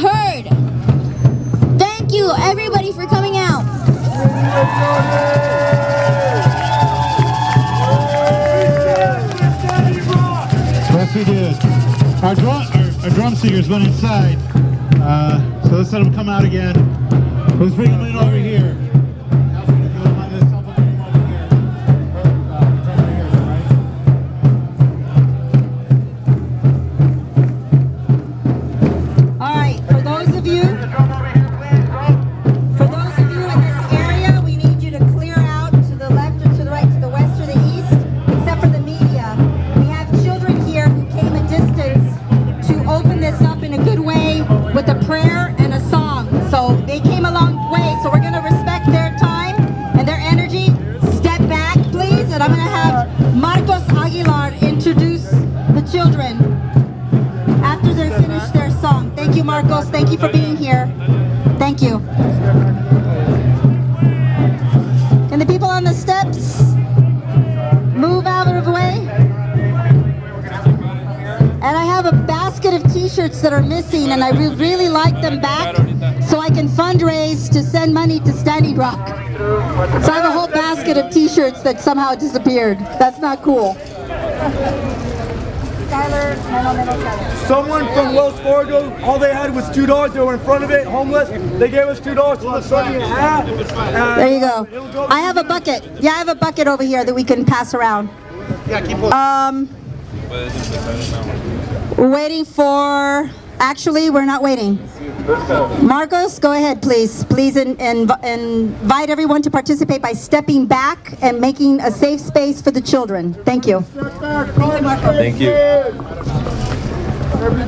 heard. Thank you, everybody, for coming out. Yes, we did. Our drum singers went inside, so let's let them come out again. Let's bring them in over here. All right, for those of you in this area, we need you to clear out to the left or to the right, to the west or the east, except for the media. We have children here who came a distance to open this up in a good way with a prayer and a song. So they came a long way, so we're going to respect their time and their energy. Step back, please, and I'm going to have Marcos Aguilar introduce the children after they finish their song. Thank you, Marcos. Thank you for being here. Thank you. Can the people on the steps move out of the way? And I have a basket of t-shirts that are missing, and I would really like them back so I can fundraise to send money to Standing Rock. So I have a whole basket of t-shirts that somehow disappeared. That's not cool. Someone from Wells Fargo, all they had was $2. They were in front of it, homeless. They gave us $2 for the sunny hat. There you go. I have a bucket. Yeah, I have a bucket over here that we can pass around. We're waiting for... Actually, we're not waiting. Marcos, go ahead, please. Please invite everyone to participate by stepping back and making a safe space for the children. Thank you. Thank you.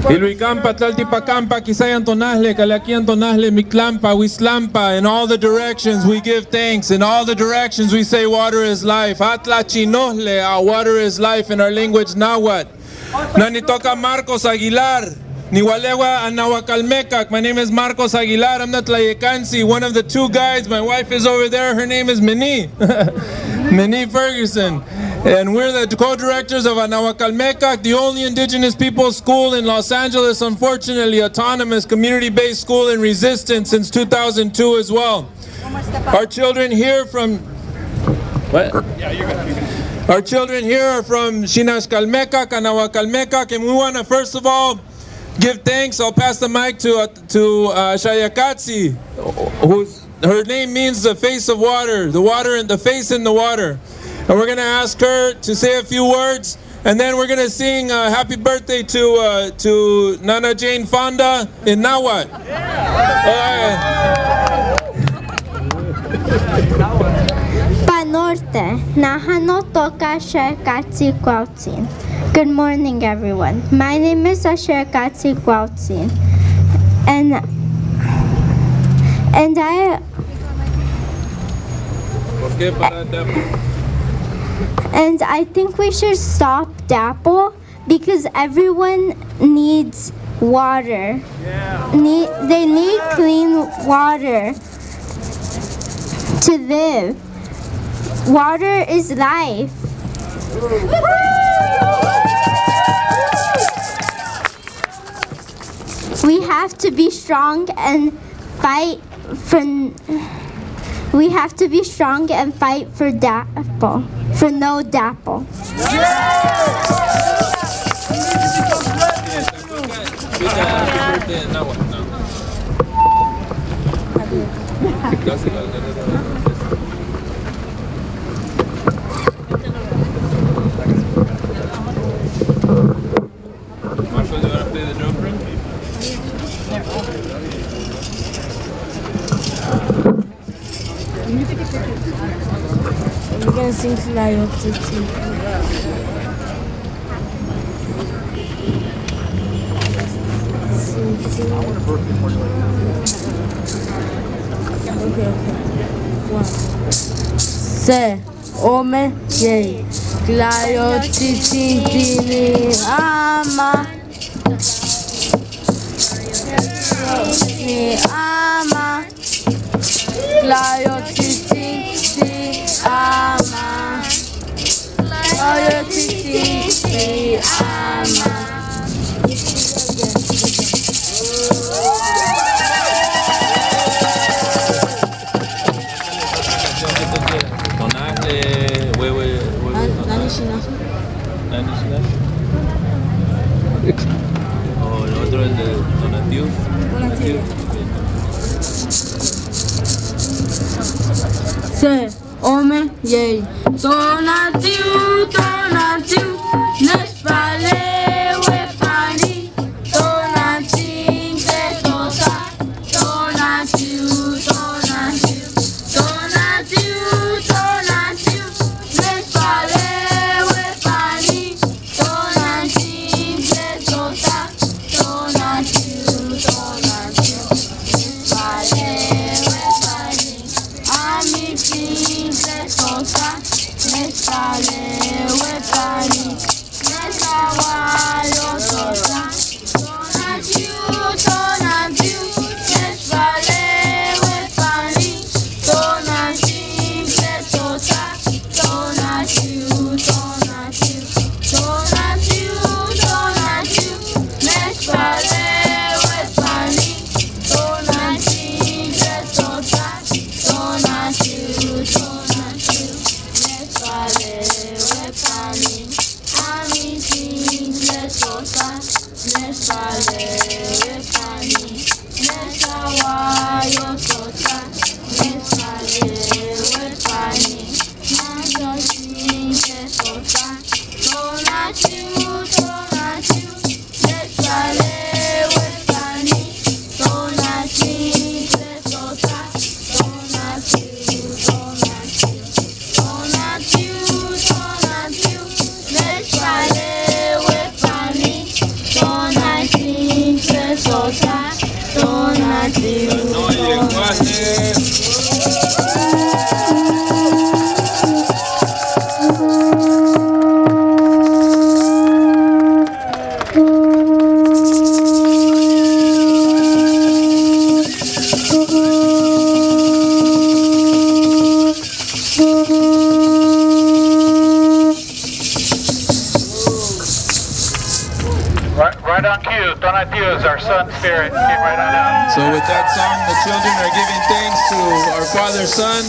Ilhuicampa, Tlaltipacampa, Quisayantonasle, Calaquiantonasle, Mictlampa, Huiztlampa, in all the directions we give thanks. In all the directions we say water is life. Atlachinohle, our water is life in our language Nahuatl. Nanitoka Marcos Aguilar. Niwalewa Anahuacalmecac. My name is Marcos Aguilar. I'm the Tlayecansi, one of the two guides. My wife is over there. Her name is Mini. Mini Ferguson. And we're the co-directors of Anahuacalmecac, the only indigenous people's school in Los Angeles, unfortunately autonomous, community-based school in resistance since 2002 as well. Our children here from... What? Yeah, you're good. Our children here are from Xinaxcalmecac, Anahuacalmecac, and we want to first of all give thanks. I'll pass the mic to Shayakatsi, her name means the face of water, the water and the face in the water. And we're going to ask her to say a few words, and then we're going to sing happy birthday to Nana Jane Fonda in Nahuatl. Panorte, Nahano Toka Shayakatsi Kwautin. Good morning, everyone. My name is Ashirkatsi Kwautin, and I think we should stop DAPL because everyone needs water. They need clean water to live. Water is life. We have to be strong and fight for. We have to be strong and fight for DAPL, for no DAPL. Marshall, do you want to play the drum for him? We're gonna sing Fly Up to Tea. Okay. One. Se ome ye Glayo Titi ama Ni ama Glayo Titi ama Glayo Titi ama Se ome yei donatiu donatiu nespale wefani donatiu desota donatiu donatiu donatiu donatiu nespale wefani donatiu desota donatiu donatiu nespale wefani ami simple cosa nespale wefani nesawayo cosa donatiu donatiu nespale wefani donatiu cosa donatiu donatiu donatiu donatiu nespale wefani donatiu cosa donatiu donatiu nespale wefani ami simple cosa nespale wefani nesawayo cosa nespale wefani nasa simple cosa donatiu donatiu nespale wefani donatiu cosa donatiu donatiu donatiu donatiu nespale wefani donatiu cosa donatiu Right on cue. Donatius, our sun spirit, came right on out. So with that song, the children are giving thanks to our Father, Son,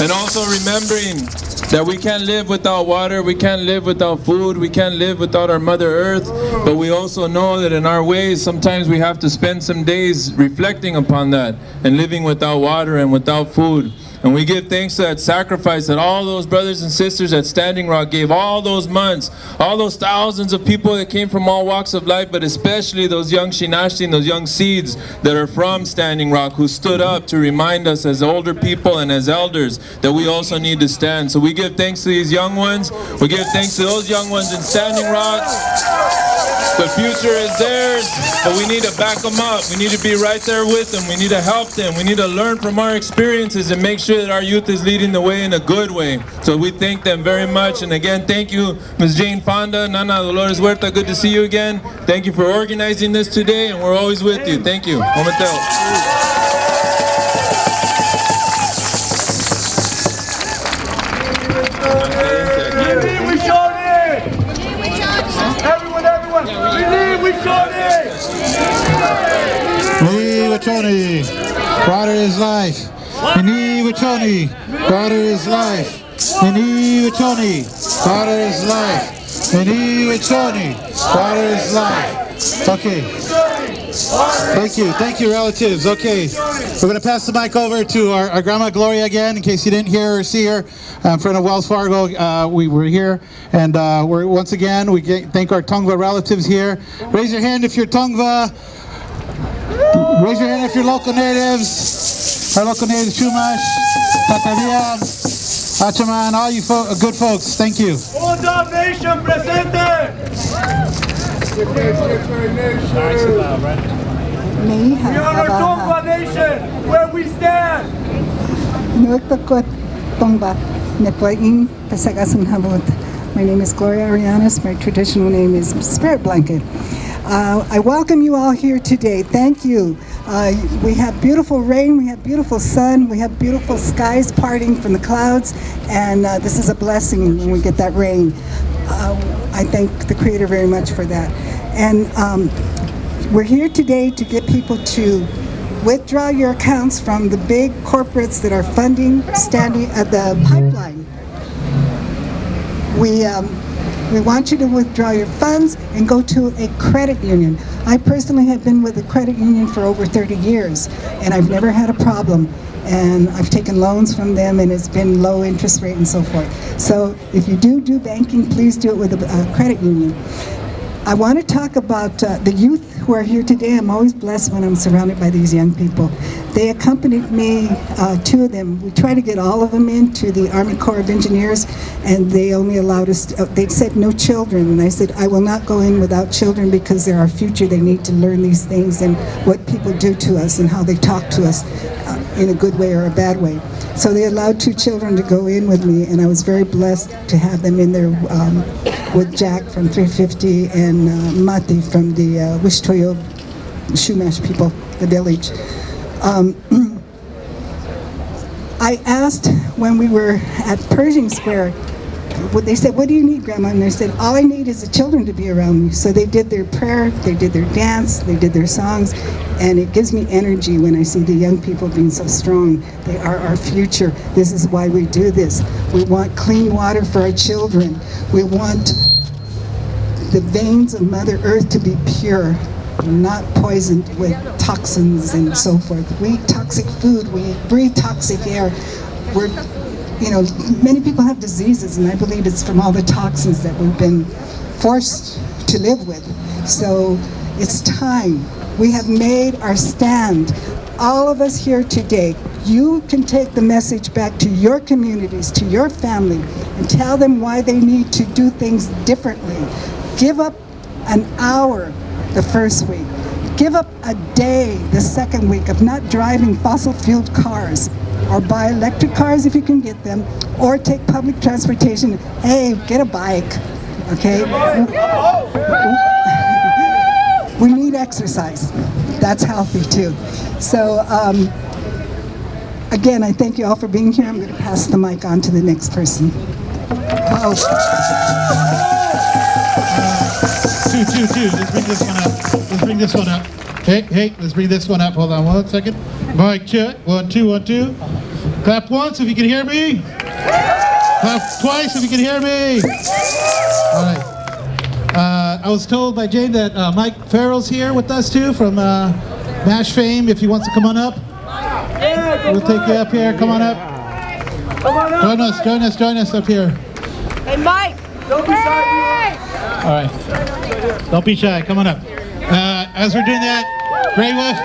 and also remembering that we can't live without water, we can't live without food, we can't live without our Mother Earth, but we also know that in our ways, sometimes we have to spend some days reflecting upon that and living without water and without food. And we give thanks to that sacrifice that all those brothers and sisters at Standing Rock gave all those months, all those thousands of people that came from all walks of life, but especially those young Shinashti and those young seeds that are from Standing Rock who stood up to remind us as older people and as elders that we also need to stand. So we give thanks to these young ones. We give thanks to those young ones in Standing Rock. The future is theirs, but we need to back them up. We need to be right there with them. We need to help them. We need to learn from our experiences and make sure that our youth is leading the way in a good way. So we thank them very much. And again, thank you, Ms. Jane Fonda, Nana Dolores Huerta. Good to see you again. Thank you for organizing this today, and we're always with you. Thank you. Momentel. We showed it! Everyone! We showed it! Ni Wachoni, water is life. Ni Wachoni, water is life. Ni Wachoni, water is life. Ni Wachoni, water is life. Okay. Thank you, relatives. Okay, we're going to pass the mic over to our Grandma Gloria again, in case you didn't hear or see her. In front of Wells Fargo, we were here, and we're once again, we thank our Tongva relatives here. Raise your hand if you're Tongva. Raise your hand if you're local natives. Our local natives, Chumash, Tatavia, Achaman, all you good folks. Thank you. Hold up, nation, presente! We are our Tongva nation, where we stand! My name is Gloria Arianes. My traditional name is Spirit Blanket. I welcome you all here today. Thank you. We have beautiful rain, we have beautiful sun, we have beautiful skies parting from the clouds, and this is a blessing when we get that rain. I thank the Creator very much for that. And we're here today to get people to withdraw your accounts from the big corporates that are funding standing at the pipeline. We want you to withdraw your funds and go to a credit union. I personally have been with a credit union for over 30 years, and I've never had a problem. And I've taken loans from them, and it's been low interest rate and so forth. So if you do banking, please do it with a credit union. I want to talk about the youth who are here today. I'm always blessed when I'm surrounded by these young people. They accompanied me, two of them. We tried to get all of them into the Army Corps of Engineers, and they only allowed us, they said no children. And I said, I will not go in without children because they're our future. They need to learn these things and what people do to us and how they talk to us in a good way or a bad way. So they allowed 2 children to go in with me, and I was very blessed to have them in there with Jack from 350 and Mati from the Wishtoyo Shumash people, the village. I asked when we were at Pershing Square, they said, what do you need, Grandma? And I said, all I need is the children to be around me. So they did their prayer, they did their dance, they did their songs, and it gives me energy when I see the young people being so strong. They are our future. This is why we do this. We want clean water for our children. We want the veins of Mother Earth to be pure, not poisoned with toxins and so forth. We eat toxic food, we breathe toxic air. Many people have diseases, and I believe it's from all the toxins that we've been forced to live with. So it's time. We have made our stand. All of us here today, you can take the message back to your communities, to your family, and tell them why they need to do things differently. Give up an hour the first week. Give up a day the second week of not driving fossil-fueled cars, or buy electric cars if you can get them, or take public transportation. Hey, get a bike, okay? We need exercise. That's healthy too. So, again, I thank you all for being here. I'm going to pass the mic on to the next person. Two. Let's bring this one up. Hey, let's bring this one up. Hold on 1 second. Mic check. 1, 2, 1, 2. Clap once if you can hear me. Clap twice if you can hear me. All right. I was told by Jane that Mike Farrell's here with us too from MASH fame. If he wants to come on up, we'll take you up here. Come on up. Join us up here. Hey, Mike! Don't be shy. All right. Don't be shy. Come on up. As we're doing that, Grey Wolf.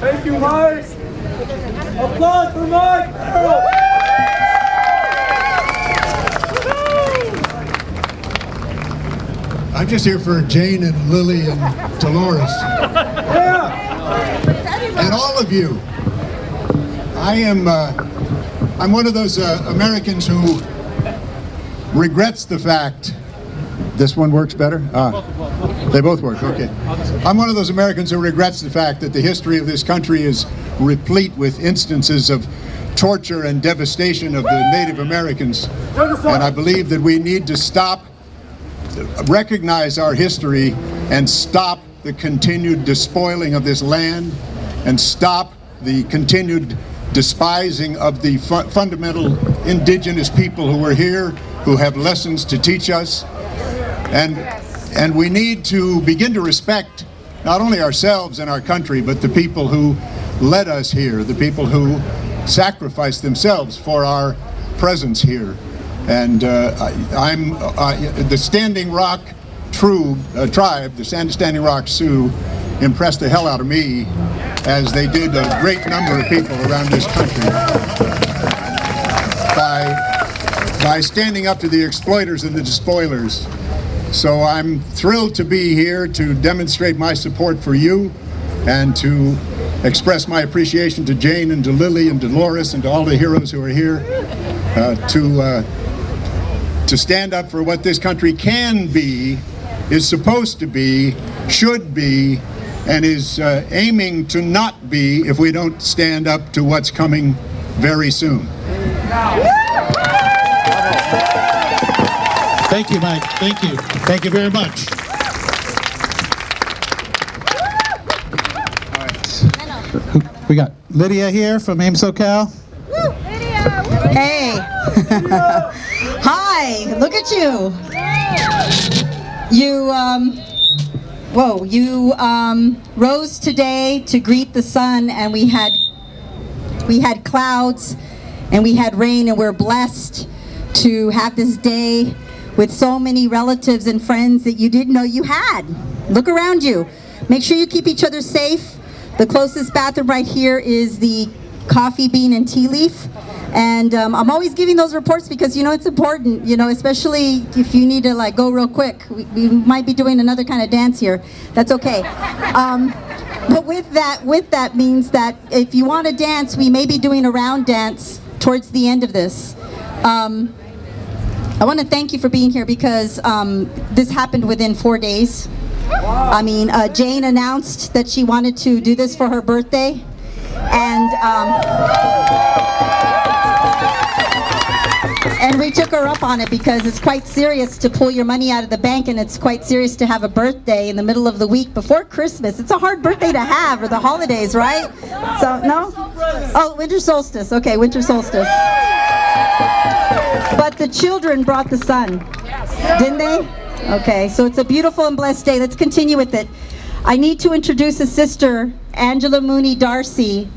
Thank you, Mike. Applause for Mike. I'm just here for Jane and Lily and Dolores. And all of you. I'm one of those Americans who regrets the fact. This one works better? They both work, okay. I'm one of those Americans who regrets the fact that the history of this country is replete with instances of torture and devastation of the Native Americans. And I believe that we need to stop, recognize our history, and stop the continued despoiling of this land, and stop the continued despising of the fundamental indigenous people who are here, who have lessons to teach us. And we need to begin to respect not only ourselves and our country, but the people who led us here, the people who sacrificed themselves for our presence here. And I'm the Standing Rock tribe, the Standing Rock Sioux, impressed the hell out of me, as they did a great number of people around this country, by standing up to the exploiters and the despoilers. So I'm thrilled to be here to demonstrate my support for you and to express my appreciation to Jane and to Lily and Dolores and to all the heroes who are here to stand up for what this country can be, is supposed to be, should be, and is aiming to not be if we don't stand up to what's coming very soon. Thank you, Mike. Thank you. Thank you very much. All right. We got Lydia here from AIM SoCal. Hey. Hi, look at you. You, rose today to greet the sun, and we had clouds and we had rain, and we're blessed to have this day with so many relatives and friends that you didn't know you had. Look around you. Make sure you keep each other safe. The closest bathroom right here is the coffee bean and tea leaf. And I'm always giving those reports because, it's important, especially if you need to go real quick. We might be doing another kind of dance here. That's okay. But with that means that if you want to dance, we may be doing a round dance towards the end of this. I want to thank you for being here because this happened within 4 days. I mean, Jane announced that she wanted to do this for her birthday, and we took her up on it because it's quite serious to pull your money out of the bank, and it's quite serious to have a birthday in the middle of the week before Christmas. It's a hard birthday to have, or the holidays, right? So, no? Oh, winter solstice. Okay, winter solstice. But the children brought the sun, didn't they? Okay, so it's a beautiful and blessed day. Let's continue with it. I need to introduce a sister, Angela Mooney Darcy,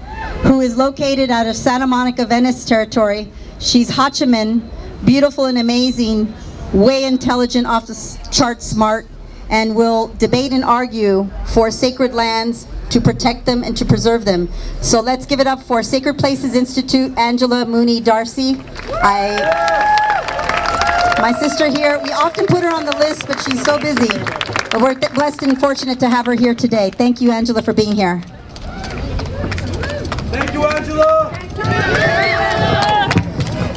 who is located out of Santa Monica, Venice territory. She's Hachiman, beautiful and amazing, way intelligent, off the chart smart, and will debate and argue for sacred lands, to protect them and to preserve them. So let's give it up for Sacred Places Institute, Angela Mooney Darcy. My sister here, we often put her on the list, but she's so busy. But we're blessed and fortunate to have her here today. Thank you, Angela, for being here. Thank you, Angela.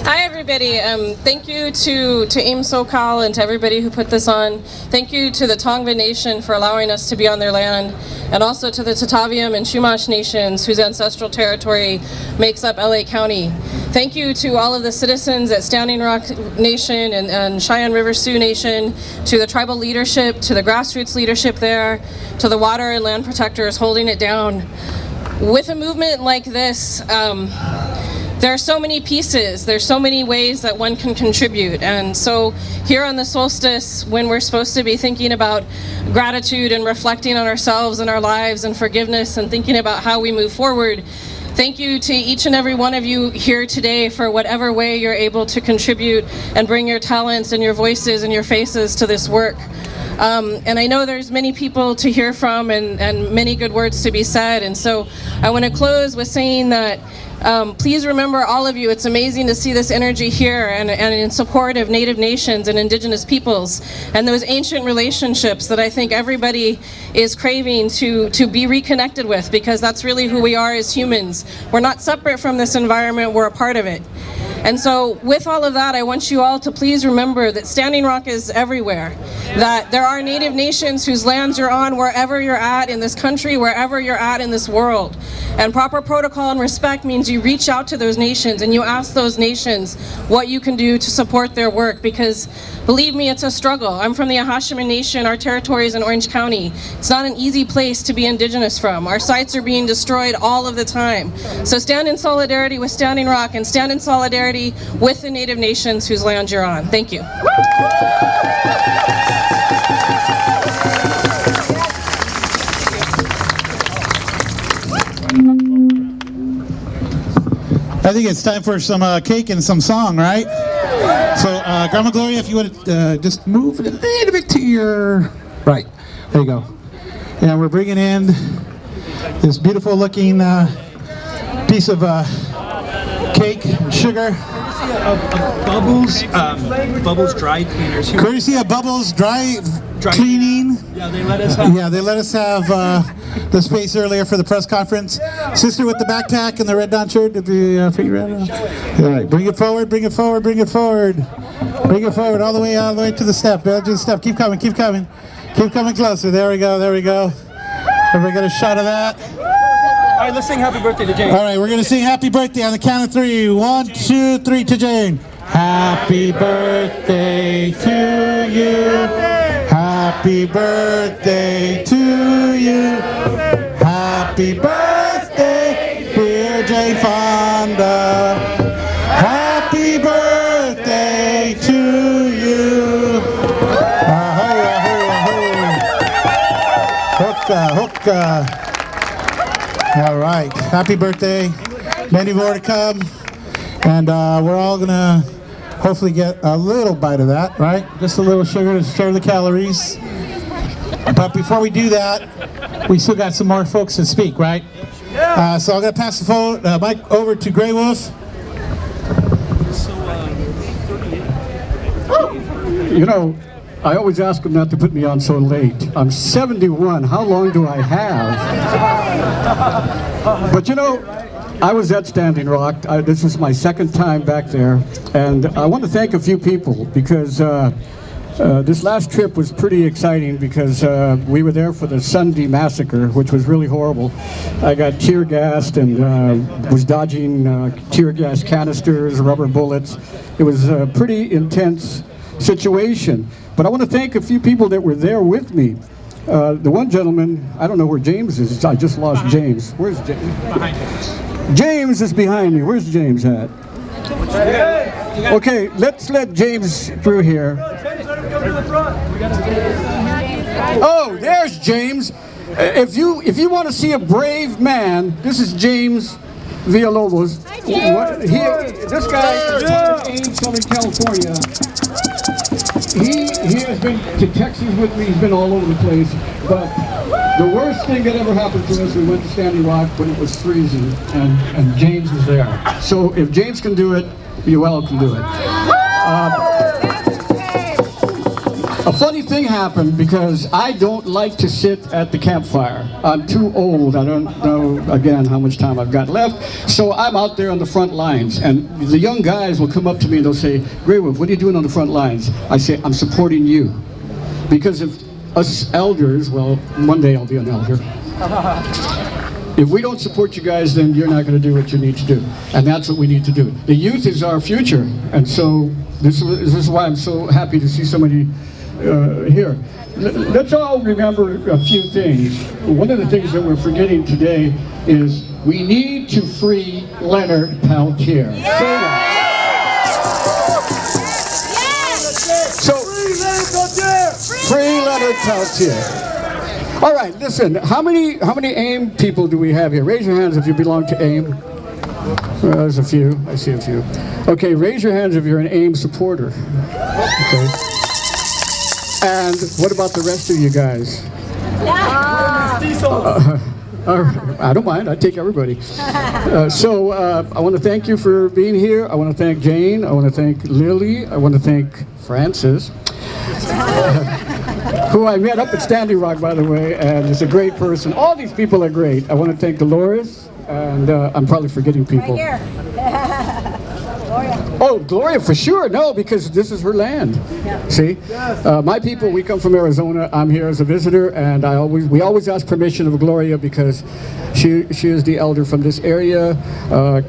Hi, everybody. Thank you to AIM SoCal and to everybody who put this on. Thank you to the Tongva Nation for allowing us to be on their land, and also to the Tataviam and Chumash nations whose ancestral territory makes up LA County. Thank you to all of the citizens at Standing Rock Nation and Cheyenne River Sioux Nation, to the tribal leadership, to the grassroots leadership there, to the water and land protectors holding it down. With a movement like this, there are so many pieces, there's so many ways that one can contribute. And so here on the solstice, when we're supposed to be thinking about gratitude and reflecting on ourselves and our lives and forgiveness and thinking about how we move forward, thank you to each and every one of you here today for whatever way you're able to contribute and bring your talents and your voices and your faces to this work. And I know there's many people to hear from and many good words to be said. And so I want to close with saying that please remember, all of you, it's amazing to see this energy here and in support of Native nations and Indigenous peoples and those ancient relationships that I think everybody is craving to be reconnected with, because that's really who we are as humans. We're not separate from this environment, we're a part of it. And so with all of that, I want you all to please remember that Standing Rock is everywhere, that there are Native nations whose lands you're on wherever you're at in this country, wherever you're at in this world. And proper protocol and respect means you reach out to those nations and you ask those nations what you can do to support their work, because believe me, it's a struggle. I'm from the Ahashiman Nation. Our territory is in Orange County. It's not an easy place to be Indigenous from. Our sites are being destroyed all of the time. So stand in solidarity with Standing Rock and stand in solidarity with the Native nations whose land you're on. Thank you. I think it's time for some cake and some song, right? So, Grandma Gloria, if you would just move a little bit to your right. There you go. And we're bringing in this beautiful looking piece of cake and sugar. Bubbles Dry Cleaners. Courtesy of Bubbles Dry Cleaning. Yeah, they let us have. The space earlier for the press conference. Sister with the backpack and the red Don shirt. If you figure it out. All right, bring it forward, bring it forward, bring it forward. Bring it forward all the way to the step. To the step. Keep coming, keep coming. Keep coming closer. There we go, there we go. Everybody got a shot of that? All right, let's sing happy birthday to Jane. All right, we're going to sing happy birthday on the count of 3. 1, 2, 3 to Jane. Happy birthday to you. Happy birthday to you. Happy birthday, dear Jane Fonda. Happy hookah. All right, happy birthday. Many more to come. And we're all gonna hopefully get a little bite of that, right? Just a little sugar to share the calories. But before we do that, we still got some more folks to speak, right? So I'm gonna pass the phone, mic over to Grey Wolf. You know, I always ask them not to put me on so late. I'm 71. How long do I have? But you know, I was at Standing Rock. This is my second time back there. And I want to thank a few people because this last trip was pretty exciting because we were there for the Sunday massacre, which was really horrible. I got tear gassed and was dodging tear gas canisters, rubber bullets. It was a pretty intense situation. But I want to thank a few people that were there with me. The one gentleman, I don't know where James is. I just lost James. Where's James? James is behind me. Where's James at? Okay, let's let James through here. Oh, there's James. If you want to see a brave man, this is James Villalobos. This guy is in Southern California. He has been to Texas with me. He's been all over the place. But the worst thing that ever happened to us, we went to Standing Rock when it was freezing, and James was there. So if James can do it, you all can do it. A funny thing happened because I don't like to sit at the campfire. I'm too old. I don't know, again, how much time I've got left. So I'm out there on the front lines. And the young guys will come up to me and they'll say, Grey Wolf, what are you doing on the front lines? I say, I'm supporting you. Because if us elders, well, one day I'll be an elder. If we don't support you guys, then you're not going to do what you need to do. And that's what we need to do. The youth is our future. And so this is why I'm so happy to see so many here. Let's all remember a few things. One of the things that we're forgetting today is we need to free Leonard Peltier. Yeah. Say that. So, free Leonard Peltier. All right, listen, how many AIM people do we have here? Raise your hands if you belong to AIM. Well, there's a few. I see a few. Okay, raise your hands if you're an AIM supporter. Okay. And what about the rest of you guys? I don't mind. I take everybody. So I want to thank you for being here. I want to thank Jane. I want to thank Lily. I want to thank Francis, who I met up at Standing Rock, by the way, and is a great person. All these people are great. I want to thank Dolores, and I'm probably forgetting people. Right here. Oh, Gloria, for sure. No, because this is her land. Yeah. See, my people, we come from Arizona. I'm here as a visitor, and we always ask permission of Gloria because she is the elder from this area.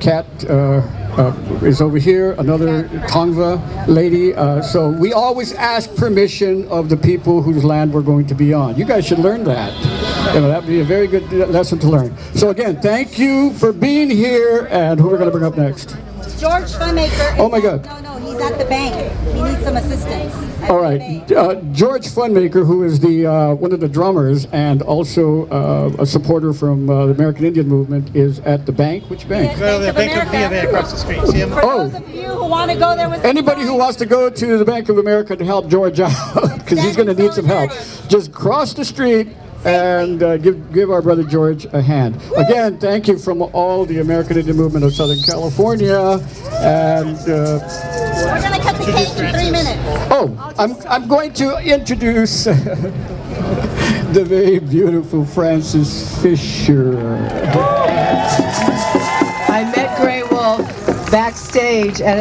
Kat is over here, another Tongva lady. So we always ask permission of the people whose land we're going to be on. You guys should learn that. You know, that would be a very good lesson to learn. So again, thank you for being here, and who we're going to bring up next? George Funmaker. Oh my God. No, he's at the bank. He needs some assistance. All right, George Funmaker, who is the one of the drummers and also a supporter from the American Indian movement, is at the bank. Which bank? Well, the Bank of America across the street. See him? For those of you who want to go there with anybody who wants to go to the Bank of America to help George out, because he's going to need some help, just cross the street and give our brother George a hand. Again, thank you from all the American Indian Movement of Southern California. And we're going to cut the cake in 3 minutes. Oh, I'm going to introduce the very beautiful Frances Fisher. I met Grey Wolf backstage at